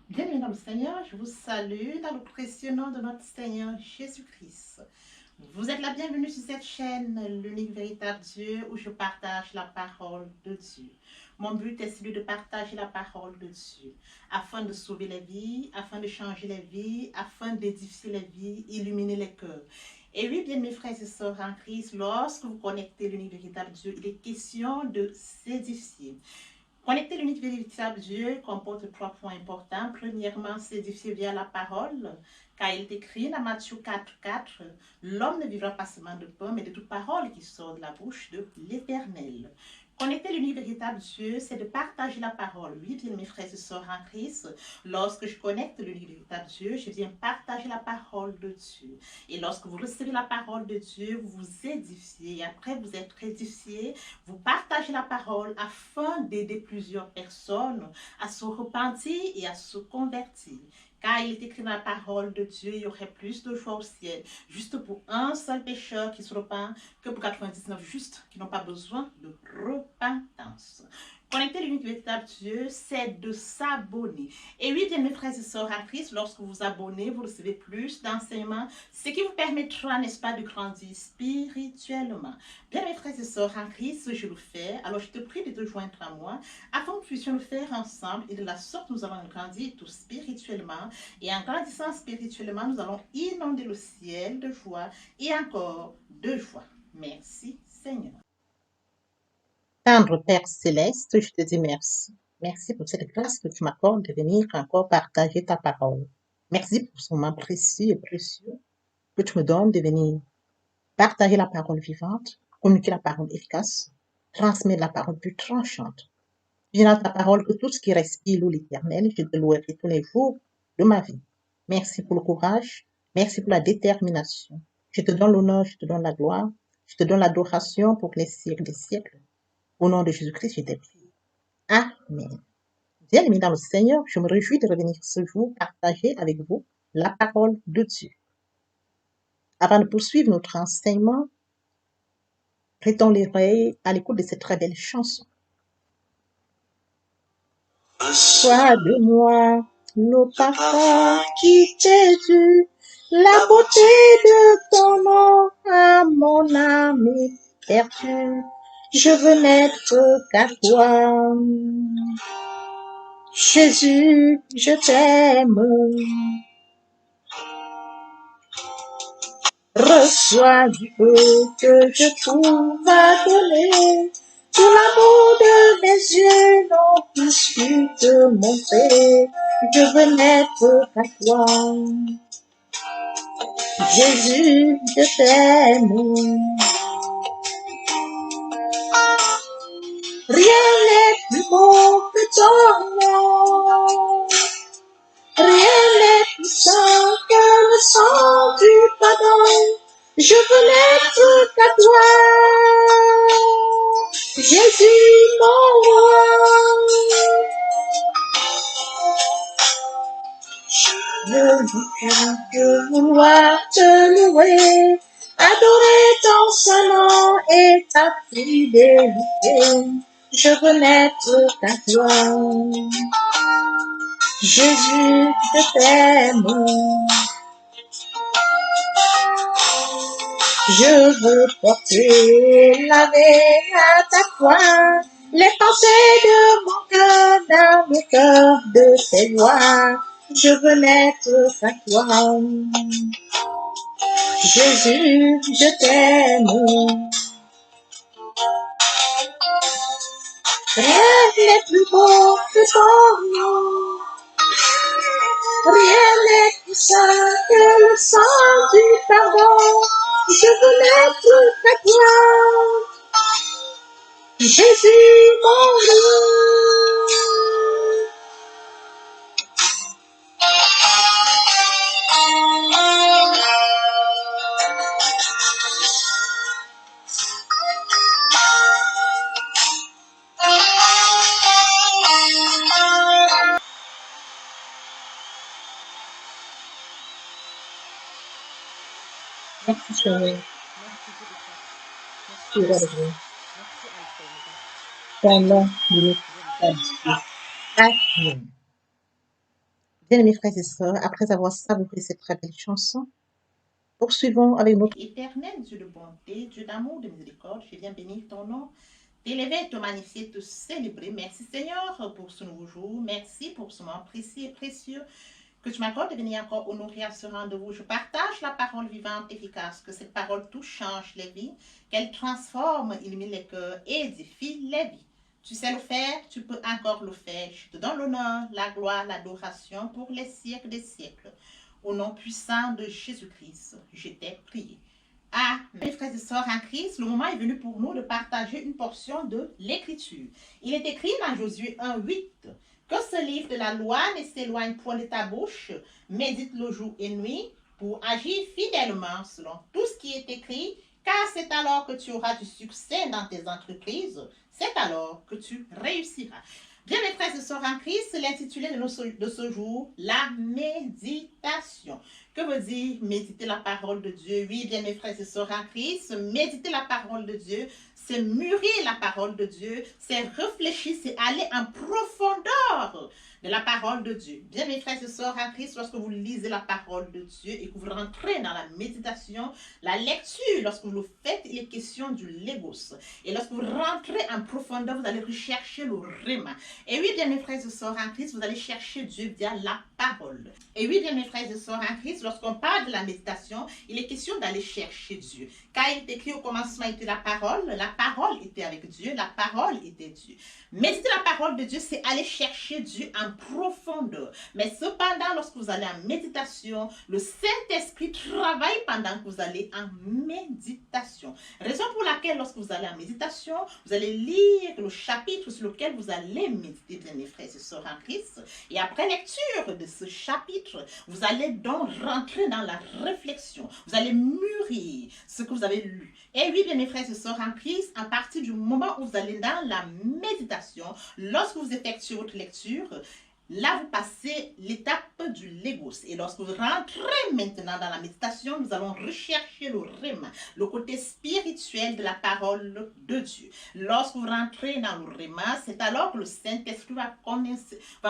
Bienvenue dans le Seigneur, je vous salue dans le précieux nom de notre Seigneur Jésus-Christ. Vous êtes la bienvenue sur cette chaîne, l'unique véritable Dieu, où je partage la parole de Dieu. Mon but est celui de partager la parole de Dieu, afin de sauver les vies, afin de changer les vies, afin d'édifier les vies, illuminer les cœurs. Et oui, bien mes frères et sœurs en Christ, lorsque vous connectez l'unique véritable Dieu, il est question de s'édifier. Connecter l'unique véritable Dieu comporte trois points importants. Premièrement, s'édifier via la parole, car il est écrit dans Matthieu 4, l'homme ne vivra pas seulement de pain, mais de toute parole qui sort de la bouche de l'Éternel. Connecter l'unique véritable Dieu, c'est de partager la parole. Oui, bien mes frères et sœurs en Christ, lorsque je connecte l'unique véritable Dieu, je viens partager la parole de Dieu. Et lorsque vous recevez la parole de Dieu, vous vous édifiez. Et après vous êtes édifié, vous partagez la parole afin d'aider plusieurs personnes à se repentir et à se convertir. Car il est écrit dans la parole de Dieu, il y aurait plus de joie au ciel, juste pour un seul pécheur qui se repent, que pour 99 justes qui n'ont pas besoin de repentance. Connecter l'unique véritable Dieu, c'est de s'abonner. Et oui, bien mes frères et sœurs en Christ, lorsque vous vous abonnez, vous recevez plus d'enseignements, ce qui vous permettra, n'est-ce pas, de grandir spirituellement. Bien, mes frères et sœurs en Christ, je le fais. Alors, je te prie de te joindre à moi afin que nous puissions le faire ensemble. Et de la sorte, nous allons grandir tous spirituellement. Et en grandissant spirituellement, nous allons inonder le ciel de joie et encore de joie. Merci, Seigneur. Tendre Père céleste, je te dis merci. Merci pour cette grâce que tu m'accordes de venir encore partager ta parole. Merci pour ce moment précieux et précieux que tu me donnes de venir partager la parole vivante, communiquer la parole efficace, transmettre la parole plus tranchante. J'ai dans ta parole que tout ce qui respire loue l'Éternel, je te louerai tous les jours de ma vie. Merci pour le courage, merci pour la détermination. Je te donne l'honneur, je te donne la gloire, je te donne l'adoration pour les siècles des siècles. Au nom de Jésus-Christ, je t'ai prié. Amen. Bien-aimés dans le Seigneur, je me réjouis de revenir ce jour partager avec vous la parole de Dieu. Avant de poursuivre notre enseignement, prêtons l'oreille à l'écoute de cette très belle chanson. Sois de moi le parfum qui t'est dû, la beauté de ton nom à mon âme est perdue. Je veux n'être qu'à toi. Jésus, je t'aime. Reçois du peu que je trouve à donner. Tout l'amour de mes yeux n'ont plus pu te montrer. Je veux n'être qu'à toi. Jésus, je t'aime. Rien n'est plus beau que ton nom. Rien n'est plus saint que le sang du pardon. Je veux n'être qu'à toi. Jésus, mon roi. Je veux que vouloir te louer, adorer ton saint nom et ta fidélité. Je veux n'être qu'à toi. Jésus, je t'aime. Je veux porter la vie à ta croix, les pensées de mon cœur dans le cœur de tes lois. Je veux n'être qu'à toi. Jésus, je t'aime. Rien n'est plus beau que ton nom. Rien n'est plus saint que le sang du pardon. Je veux n'être qu'à toi. Jésus, mon roi. Merci, chérie. Merci, Roi de Dieu. Ton nom, limite, ta Dieu. Amen. Bien, mes frères et sœurs, après avoir savouré cette très belle chanson, poursuivons avec notre éternel Dieu de bonté, Dieu d'amour, de miséricorde. Je viens bénir ton nom, t'élever, te magnifier, te célébrer. Merci Seigneur pour ce nouveau jour. Merci pour ce moment précieux et précieux que tu m'accordes de venir encore honorer à ce rendez-vous. Je partage la parole vivante, efficace, que cette parole touche, change les vies, qu'elle transforme, illumine les cœurs, édifie les vies. Tu sais le faire, tu peux encore le faire. Je te donne l'honneur, la gloire, l'adoration pour les siècles des siècles. Au nom puissant de Jésus-Christ, je t'ai prié. Ah, mes frères et sœurs en Christ, le moment est venu pour nous de partager une portion de l'Écriture. Il est écrit dans Josué 1:8 que ce livre de la loi ne s'éloigne point de ta bouche, médite le jour et nuit pour agir fidèlement selon tout ce qui est écrit, car c'est alors que tu auras du succès dans tes entreprises, c'est alors que tu réussiras. Bien, mes frères et sœurs en Christ, l'intitulé de ce jour, la méditation. Que veut dire méditer la parole de Dieu? Oui, bien, mes frères et sœurs en Christ, méditer la parole de Dieu, c'est mûrir la parole de Dieu, c'est réfléchir, c'est aller en profondeur de la parole de Dieu. Bien, mes frères et sœurs en Christ, lorsque vous lisez la parole de Dieu et que vous rentrez dans la méditation, la lecture, lorsque vous le faites, il est question du logos. Et lorsque vous rentrez en profondeur, vous allez rechercher le rhéma. Et oui, bien, mes frères et sœurs en Christ, vous allez chercher Dieu via la parole. Et oui, bien, mes frères et sœurs en Christ, lorsqu'on parle de la méditation, il est question d'aller chercher Dieu. Car il est écrit au commencement était la parole était avec Dieu, la parole était Dieu. Méditer la parole de Dieu, c'est aller chercher Dieu en profondeur. Mais cependant, lorsque vous allez en méditation, le Saint-Esprit travaille pendant que vous allez en méditation. Raison pour laquelle, lorsque vous allez en méditation, vous allez lire le chapitre sur lequel vous allez méditer, bien mes frères et sœurs en Christ. Et après lecture de ce chapitre, vous allez donc rentrer dans la réflexion. Vous allez mûrir ce que vous avez lu. Et oui, bien mes frères et sœurs en Christ, à partir du moment où vous allez dans la méditation, lorsque vous effectuez votre lecture, là, vous passez l'étape du logos. Et lorsque vous rentrez maintenant dans la méditation, nous allons rechercher le rhéma, le côté spirituel de la parole de Dieu. Lorsque vous rentrez dans le rhéma, c'est alors que le Saint-Esprit va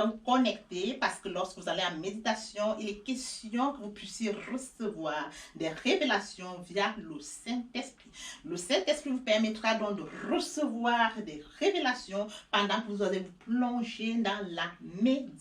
vous connecter, parce que lorsque vous allez en méditation, il est question que vous puissiez recevoir des révélations via le Saint-Esprit. Le Saint-Esprit vous permettra donc de recevoir des révélations pendant que vous allez vous plonger dans la méditation.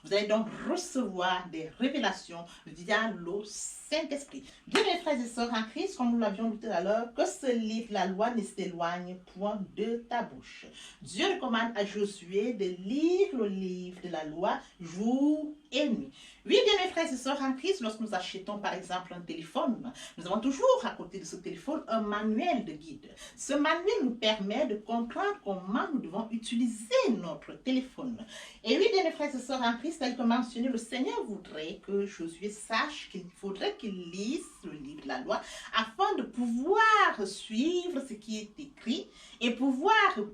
Vous allez donc recevoir des révélations via le Saint-Esprit. Bien, mes frères et sœurs en Christ, comme nous l'avions dit tout à l'heure, que ce livre, la loi, ne s'éloigne point de ta bouche. Dieu recommande à Josué de lire le livre de la loi jour et nuit. Oui, bien, mes frères et sœurs en Christ, lorsque nous achetons par exemple un téléphone, nous avons toujours à côté de ce téléphone un manuel de guide. Ce manuel nous permet de comprendre comment nous devons utiliser notre téléphone. Et oui, bien, mes frères et sœurs en Christ, tel que mentionné, le Seigneur voudrait que Josué sache qu'il faudrait qu'il lise le livre de la loi afin de pouvoir suivre ce qui est écrit et pouvoir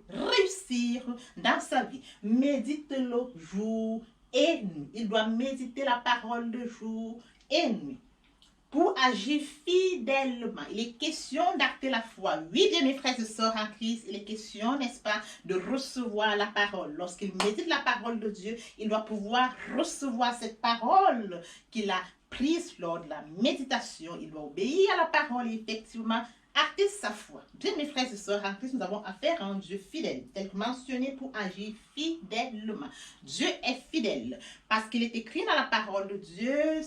réussir dans sa vie. Médite-le jour et nuit. Il doit méditer la parole de jour et nuit pour agir fidèlement. Il est question d'acter la foi. Oui, bien mes frères et sœurs en Christ, il est question, n'est-ce pas, de recevoir la parole. Lorsqu'il médite la parole de Dieu, il doit pouvoir recevoir cette parole qu'il a prise lors de la méditation. Il doit obéir à la parole et effectivement acter sa foi. Bien mes frères et sœurs en Christ, nous avons affaire à un Dieu fidèle, tel que mentionné pour agir fidèlement. Dieu est fidèle parce qu'il est écrit dans la parole de Dieu.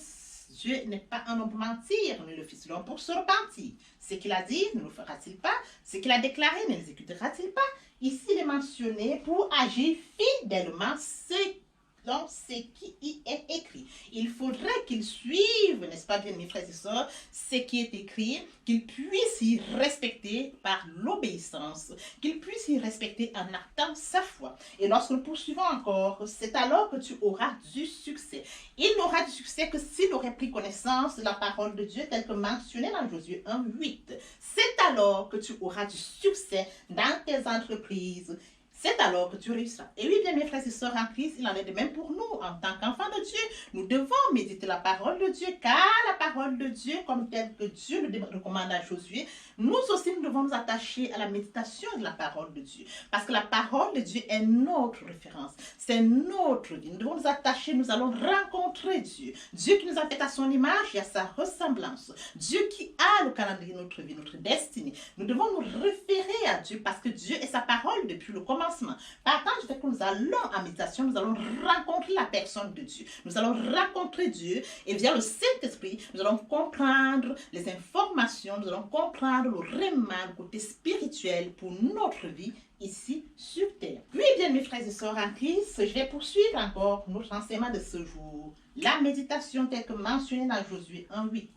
Dieu n'est pas un homme pour mentir, ni le Fils de l'homme pour se repentir. Ce qu'il a dit, ne le fera-t-il pas? Ce qu'il a déclaré, ne l'exécutera-t-il pas? Ici, il est mentionné pour agir fidèlement selon ce qui y est écrit. Il faudrait qu'il suive, n'est-ce pas bien mes frères et sœurs, ce qui est écrit, qu'il puisse y respecter par l'obéissance, qu'il puisse y respecter en actant sa foi. Et lorsque nous poursuivons encore, c'est alors que tu auras du succès. Il n'aura du succès que s'il aurait pris connaissance de la parole de Dieu telle que mentionnée dans Josué 1:8. C'est alors que tu auras du succès dans tes entreprises. c'est alors que tu réussiras. Et oui, bien mes frères et sœurs en Christ, il en est de même pour nous en tant qu'enfants de Dieu. Nous devons méditer la parole de Dieu, car la parole de Dieu, comme telle que Dieu le recommande à Josué, nous aussi nous devons nous attacher à la méditation de la parole de Dieu. Parce que la parole de Dieu est notre référence, c'est notre vie. Nous devons nous attacher, nous allons rencontrer Dieu. Dieu qui nous a fait à son image et à sa ressemblance. Dieu qui a le calendrier de notre vie, notre destinée. Nous devons nous référer à Dieu parce que Dieu est sa parole depuis le commencement. Partant du fait que nous allons en méditation, nous allons rencontrer la personne de Dieu. Nous allons rencontrer Dieu et via le Saint-Esprit, nous allons comprendre les informations, nous allons comprendre le réellement, le côté spirituel pour notre vie ici sur terre. Oui, bien mes frères et sœurs en Christ, je vais poursuivre encore notre enseignement de ce jour. La méditation telle que mentionnée dans Josué 1:8.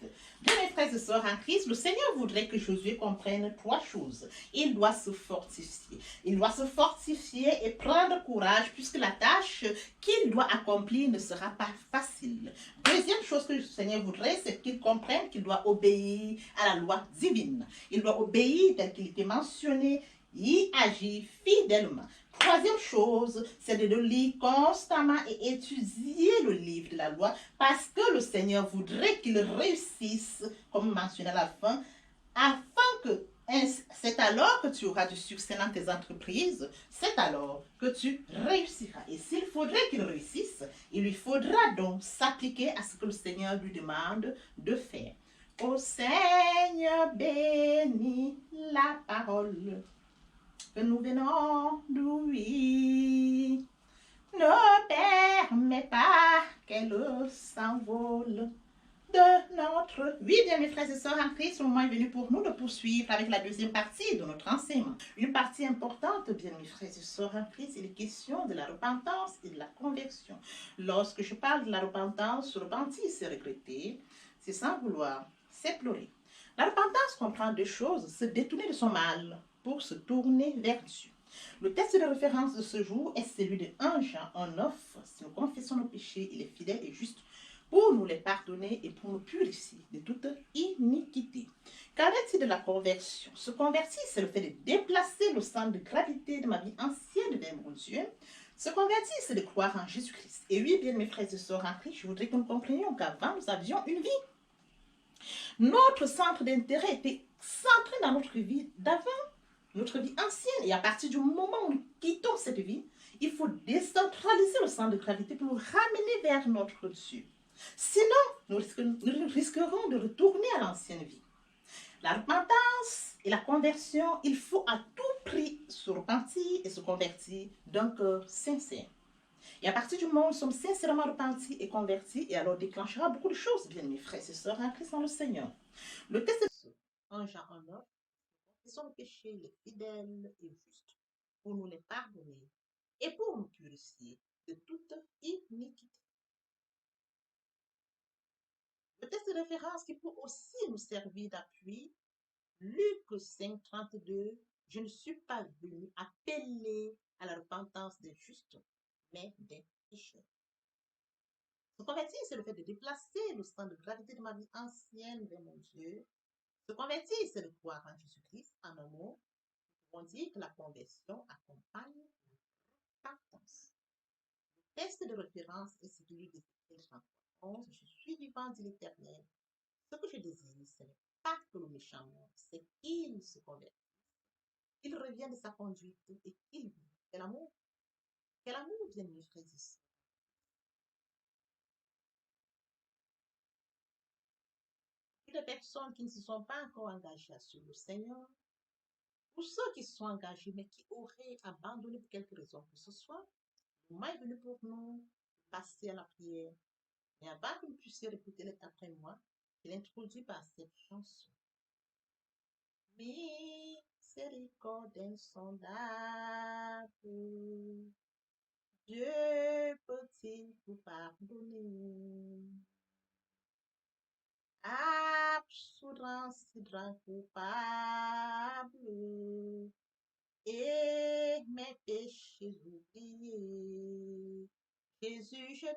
Bien mes frères et sœurs en Christ, le Seigneur voudrait que Josué comprenne trois choses. Il doit se fortifier. Il doit se fortifier et prendre courage puisque la tâche qu'il doit accomplir ne sera pas facile. Deuxième chose que le Seigneur voudrait, c'est qu'il comprenne qu'il doit obéir à la loi divine. Il doit obéir tel qu'il était mentionné, y agir fidèlement. Troisième chose, c'est de le lire constamment et étudier le livre de la loi parce que le Seigneur voudrait qu'il réussisse, comme mentionné à la fin, afin que c'est alors que tu auras du succès dans tes entreprises, c'est alors que tu réussiras. Et s'il faudrait qu'il réussisse, il lui faudra donc s'appliquer à ce que le Seigneur lui demande de faire. Ô Seigneur, bénis la parole que nous venons d'ouïr. Ne permets pas qu'elle s'envole de notre... Oui, bien mes frères et sœurs en Christ, le moment est venu pour nous de poursuivre avec la deuxième partie de notre enseignement. Une partie importante, bien mes frères et sœurs en Christ, c'est les questions de la repentance et de la conversion. Lorsque je parle de la repentance, se repentir, c'est regretter, c'est sans vouloir, c'est pleurer. La repentance comprend deux choses, se détourner de son mal pour se tourner vers Dieu. Le texte de référence de ce jour est celui de 1 Jean 1:9. Si nous confessons nos péchés, il est fidèle et juste pour nous les pardonner et pour nous purifier de toute iniquité. Qu'en est-il de la conversion? Se convertir, c'est le fait de déplacer le centre de gravité de ma vie ancienne vers mon Dieu. Se convertir, c'est de croire en Jésus-Christ. Et oui, bien mes frères et sœurs en Christ, je voudrais que nous comprenions qu'avant, nous avions une vie. Notre centre d'intérêt était centré dans notre vie d'avant, notre vie ancienne. Et à partir du moment où nous quittons cette vie, il faut décentraliser le centre de gravité pour nous ramener vers notre Dieu. Sinon, nous risquerons de retourner à l'ancienne vie. La repentance et la conversion, il faut à tout prix se repentir et se convertir d'un cœur sincère. Et à partir du moment où nous sommes sincèrement repentis et convertis, et alors déclenchera beaucoup de choses, bien mes frères et sœurs en Christ dans le Seigneur. Le texte de 1 Jean 1:9, confessons nos péchés, il est fidèle et juste pour nous les pardonner et pour nous purifier de toute iniquité. Le texte de référence qui peut aussi nous servir d'appui, Luc 5:32, je ne suis pas venu appeler à la repentance des justes, mais des pécheurs. Se convertir, c'est le fait de déplacer le centre de gravité de ma vie ancienne vers mon Dieu. Se convertir, c'est de croire en Jésus-Christ. En un mot, on dit que la conversion accompagne la repentance. Le texte de référence est celui de Jean 11. Je suis vivant, dit l'Éternel. Ce que je désire, ce n'est pas que le méchant meure, c'est qu'il se convertisse, qu'il revienne de sa conduite et qu'il vive. Quel amour! Quel amour, bien mes frères ici. Les personnes qui ne se sont pas encore engagées sur le Seigneur, pour ceux qui se sont engagés mais qui auraient abandonné pour quelque raison que ce soit, le moment est venu pour nous de passer à la prière. Mais avant que vous puissiez répéter les après moi, je l'introduis par cette chanson. Miséricorde insondable, Dieu peut-il vous pardonner? Absoudre si grand coupable et mes péchés oubliés. Jésus, je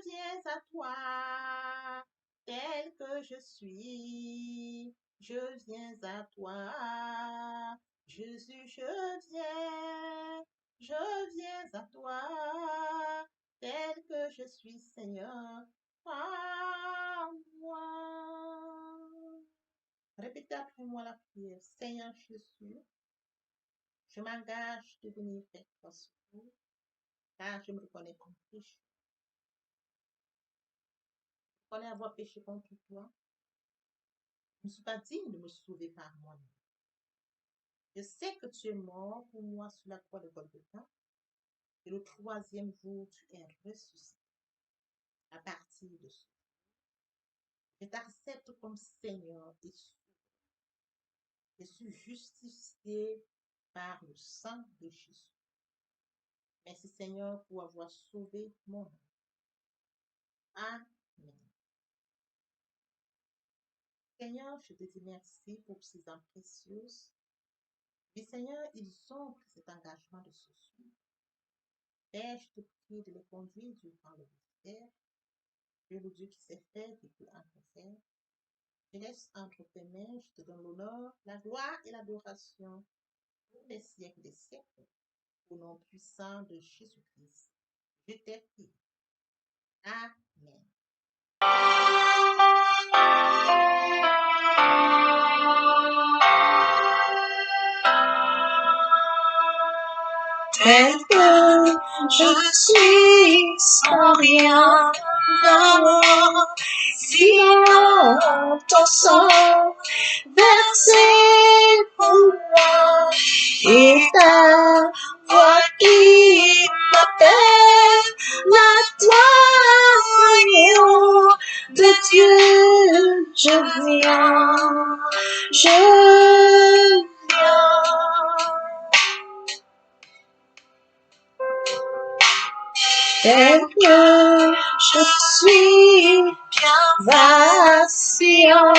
viens à toi, tel que je suis. Je viens à toi, Jésus, je viens à toi, tel que je suis, Seigneur, prends-moi. Répétez après moi la prière. Seigneur Jésus, je m'engage de venir faire ton secours, car je me reconnais comme péché. Je connais avoir péché contre toi. Je ne suis pas digne de me sauver par moi-même. Je sais que tu es mort pour moi sur la croix de Golgotha, et le troisième jour, tu es ressuscité. À partir de ce jour, je t'accepte comme Seigneur et Sauveur. Je suis justifié par le sang de Jésus. Merci Seigneur pour avoir sauvé mon âme. Amen. Seigneur, je te dis merci pour ces âmes précieuses. Mais Seigneur, ils ont pris cet engagement de ce soir. Père, je te prie de les conduire durant le mystère. Dieu, le Dieu qui s'est fait, qui peut encore faire. Je laisse entre tes mains, je te donne l'honneur, la gloire et l'adoration pour les siècles des siècles. Au nom puissant de Jésus-Christ, je t'ai pris. Amen. Tel que je suis sans rien avoir, sinon ton sang versé pour moi, et ta voix qui m'appelle, à toi, agneau de Dieu, je viens. Tel que je suis bien vacillant,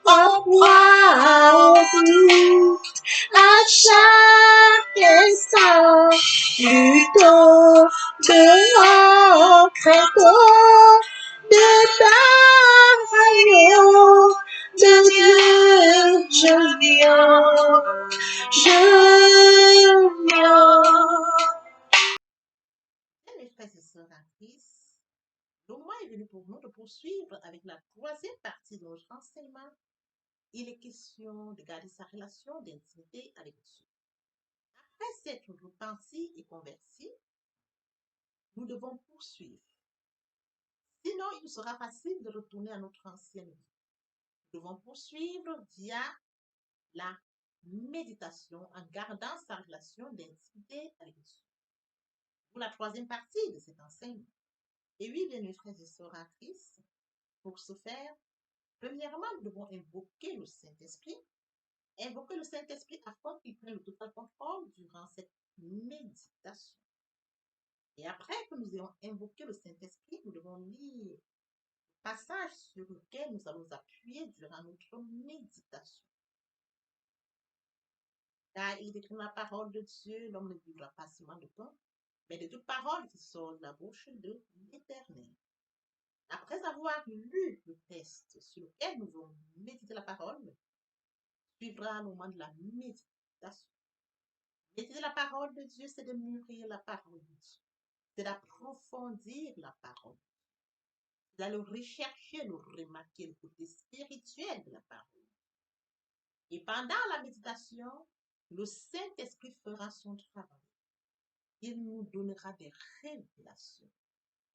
en proie au doute, à chaque instant, plutôt de craindre de agneau de Dieu, je viens. Mes frères et sœurs en Christ, le moment est venu pour nous de poursuivre avec la troisième partie de notre enseignement. Il est question de garder sa relation d'intimité avec Dieu. Après s'être repenti et converti, nous devons poursuivre. Sinon, il nous sera facile de retourner à notre ancienne vie. Nous devons poursuivre via la méditation en gardant sa relation d'intimité avec Dieu. Pour la troisième partie de cet enseignement. Et oui, bien mes frères et sœurs en Christ, pour ce faire, premièrement, nous devons invoquer le Saint-Esprit. Invoquer le Saint-Esprit afin qu'il prenne le total contrôle durant cette méditation. Et après que nous ayons invoqué le Saint-Esprit, nous devons lire le passage sur lequel nous allons appuyer durant notre méditation. Car il est écrit dans la parole de Dieu, l'homme ne vivra pas seulement de pain, mais de toute parole qui sort de la bouche de l'Éternel. Après avoir lu le texte sur lequel nous allons méditer la parole, suivra le moment de la méditation. Méditer la parole de Dieu, c'est de mûrir la parole de Dieu. C'est d'approfondir la parole. C'est d'aller rechercher, de remarquer le côté spirituel de la parole. Et pendant la méditation, le Saint-Esprit fera son travail. Il nous donnera des révélations.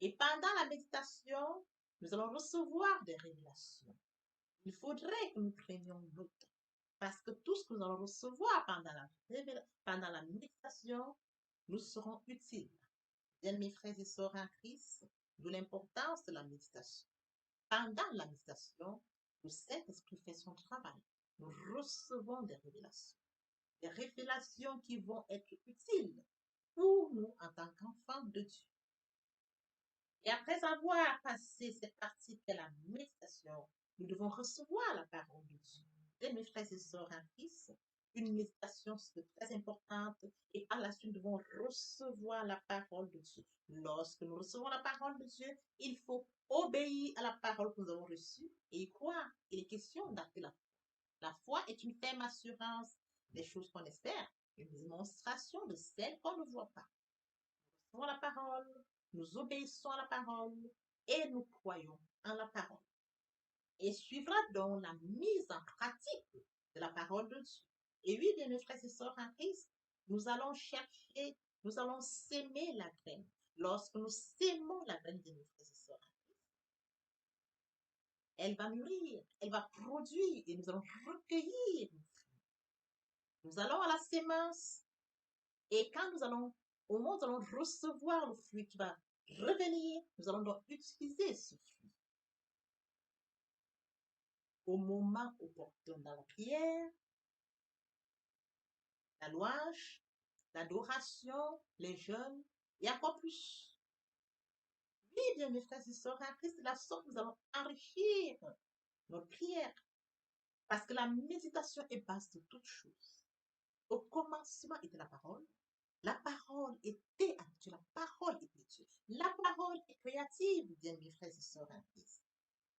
Et pendant la méditation, nous allons recevoir des révélations. Il faudrait que nous prenions note. Parce que tout ce que nous allons recevoir pendant la méditation nous seront utiles. Bien, mes frères et sœurs en Christ, de l'importance de la méditation. Pendant la méditation, le Saint-Esprit fait son travail. Nous recevons des révélations qui vont être utiles pour nous en tant qu'enfants de Dieu. Et après avoir passé cette partie de la méditation, nous devons recevoir la parole de Dieu. Et mes frères et sœurs en Christ, une méditation c'est très importante et par la suite nous devons recevoir la parole de Dieu. Lorsque nous recevons la parole de Dieu, il faut obéir à la parole que nous avons reçue et y croire. Il est question d'acter la foi. La foi est une ferme assurance les choses qu'on espère, une démonstration de celles qu'on ne voit pas. Nous recevons la parole, nous obéissons à la parole et nous croyons en la parole. Et suivra donc la mise en pratique de la parole de Dieu. Et oui, bien mes frères et sœurs en Christ, nous allons chercher, nous allons s'aimer la graine. Lorsque nous sémons la graine de mes frères et sœurs, elle va mûrir, elle va produire et nous allons recueillir. Nous allons à la sémence et quand nous allons, au moment où nous allons recevoir le fruit qui va revenir, nous allons donc utiliser ce fruit. Au moment opportun dans la prière, la louange, l'adoration, les jeûnes et encore plus. Oui, bien mes frères et sœurs, en Christ, de la sorte, nous allons enrichir notre prière. Parce que la méditation est base de toutes choses. Au commencement était la parole. La parole était à Dieu. La parole était Dieu. La parole est créative, bien mes frères et sœurs en Christ.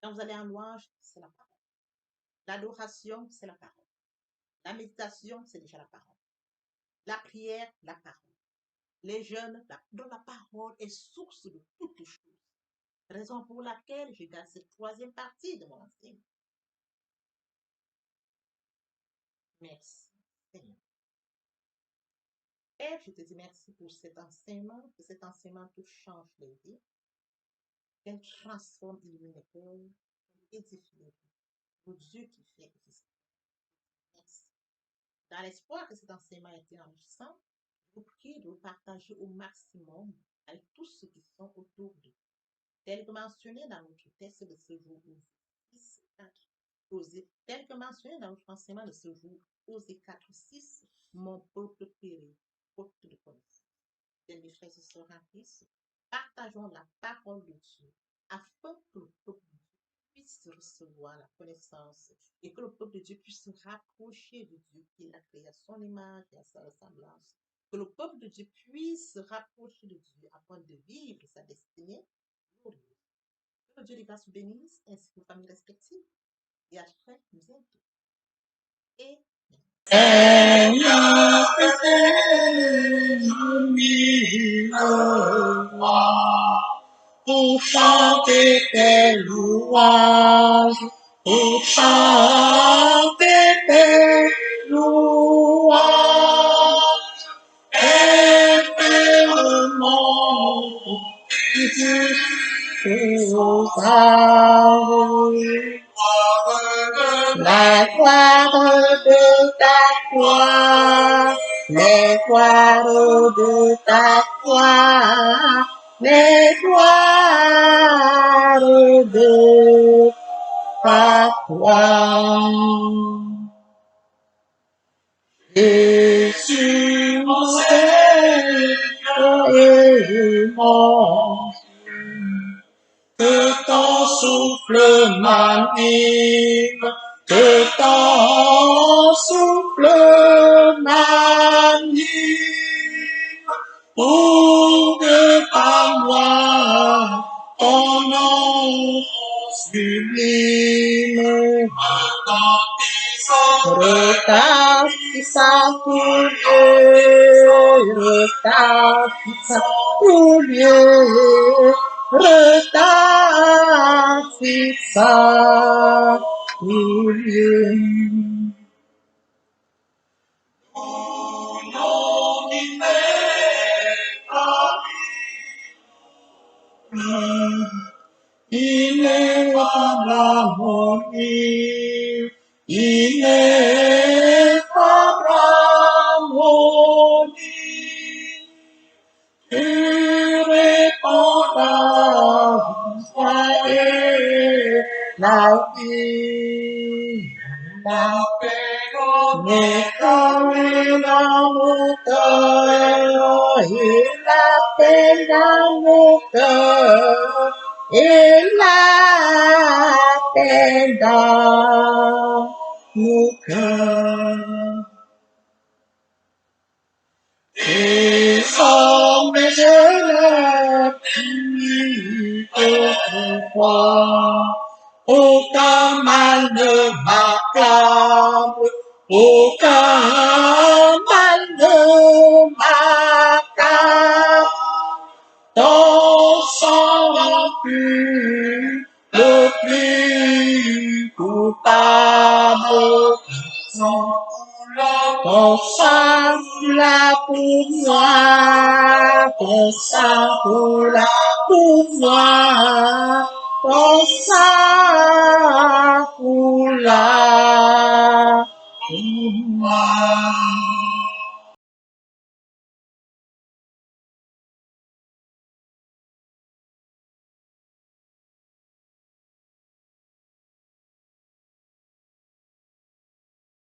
Quand vous allez en louange, c'est la parole. L'adoration, c'est la parole. La méditation, c'est déjà la parole. La prière, la parole. Les jeunes, dont la parole est source de toutes les choses. Raison pour laquelle je garde cette troisième partie de mon enseignement. Merci, Seigneur. Père, je te dis merci pour cet enseignement, que cet enseignement te change les vies, qu'elle transforme, illumine les cœurs, édifie les vies. Pour Dieu qui fait exister. Merci. Dans l'espoir que cet enseignement ait été enrichissant, je vous prie de le partager au maximum avec tous ceux qui sont autour de vous. Tel que mentionné dans notre texte de ce jour, tel que mentionné dans notre enseignement de ce jour, Osée 4:6, mon peuple périt, faute de connaissance. Mes frères et sœurs en Christ, partageons la parole de Dieu afin que le peuple de Dieu puisse recevoir la connaissance et que le peuple de Dieu puisse se rapprocher de Dieu qui l'a créé à son image et à sa ressemblance. Que le peuple de Dieu puisse se rapprocher de Dieu afin de vivre sa destinée glorieuse. Que Dieu les grâces vous bénisse ainsi que vos familles respectives et à très bientôt. Et pour chanter tes louanges, pour chanter tes louanges, éternellement, la gloire de ta gloire, les gloires de ta gloire, les gloires de ta gloire. Jésus, mon Seigneur et mon que ton souffle m'anime, que ton souffle m'anime, pour que par moi ton nom sublime retentissant pour Dieu, retentissant pour Dieu, retentissant pour Dieu. Ineffable harmonie, ineffable harmonie, irrépondable soyez la vie, la paix dans mon cœur, et la paix dans mon cœur, et la paix dans mon cœur. Et sans mes je plus autrefois, aucun mal ne m'accable, aucun le plus coupable. Ton sang là pour moi, ton sang là pour moi, ton sang